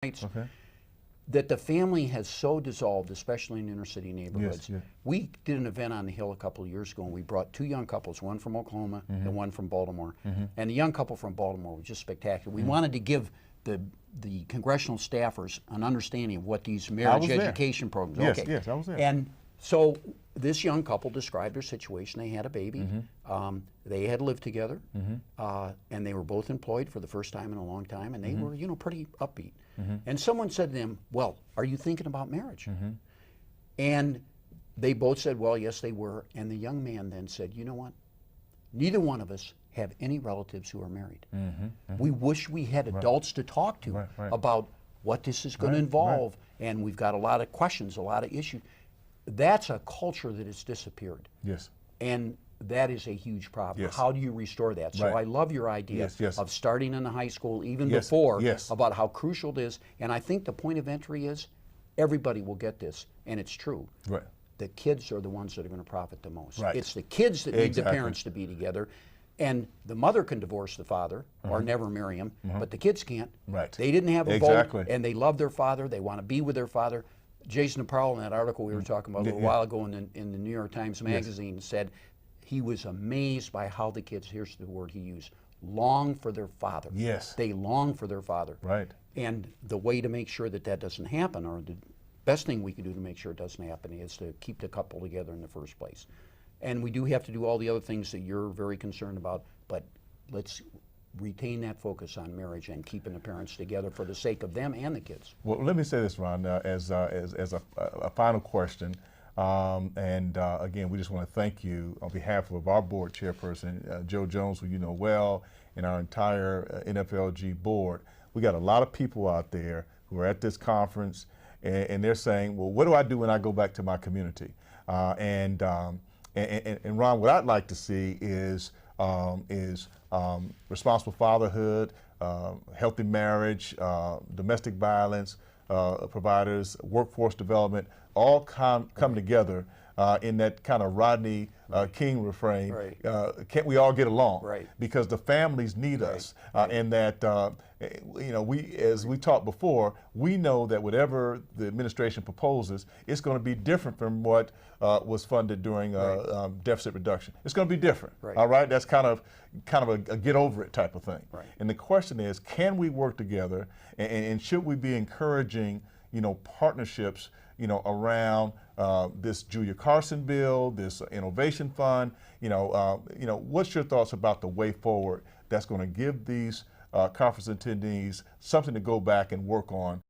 Okay. that the family has so dissolved, especially in inner city neighborhoods. Yes. We did an event on the Hill a couple of years ago, and we brought two young couples, one from Oklahoma and one from Baltimore. And the young couple from Baltimore was just spectacular. We wanted to give the congressional staffers an understanding of what these marriage education programs are. Yes, yes, I was there. And so this young couple described their situation. They had a baby. They had lived together, and they were both employed for the first time in a long time, and they were, you know, pretty upbeat. And someone said to them, "Well, are you thinking about marriage?" And they both said, "Well, yes, they were." And the young man then said, "You know what? Neither one of us have any relatives who are married. We wish we had adults to talk to about what this is going to involve, and we've got a lot of questions, a lot of issues." That's a culture that has disappeared. Yes. And that is a huge problem. Yes. How do you restore that? So I love your idea of starting in the high school, even before, about how crucial it is. And I think the point of entry is everybody will get this, and it's true. Right. The kids are the ones that are going to profit the most. Right. It's the kids that need the parents to be together. And the mother can divorce the father or never marry him, but the kids can't. Right. They didn't have a vote, and they love their father. They want to be with their father. Jason Powell, in that article we were talking about a little while ago in the New York Times Magazine, said he was amazed by how the kids, here's the word he used, long for their father. Yes. They long for their father. Right. And the way to make sure that that doesn't happen, or the best thing we can do to make sure it doesn't happen, is to keep the couple together in the first place. And we do have to do all the other things that you're very concerned about, but let's retain that focus on marriage and keeping the parents together for the sake of them and the kids. Well, let me say this, Ron, as a final question. Again, we just want to thank you on behalf of our board chairperson, Joe Jones, who you know well, and our entire NFLG board. We got a lot of people out there who are at this conference, and they're saying, well, what do I do when I go back to my community? And Ron, what I'd like to see is responsible fatherhood, healthy marriage, domestic violence providers, workforce development, all come together in that kind of Rodney King refrain. Can't we all get along? Because the families need us, and that you know, as we talked before, we know that whatever the administration proposes, it's going to be different from what was funded during deficit reduction. It's going to be different. All right, that's kind of a get over it type of thing. And the question is, can we work together, and should we be encouraging, you know, partnerships, you know, around this Julia Carson bill, this innovation fund? You know, what's your thoughts about the way forward that's going to give these conference attendees something to go back and work on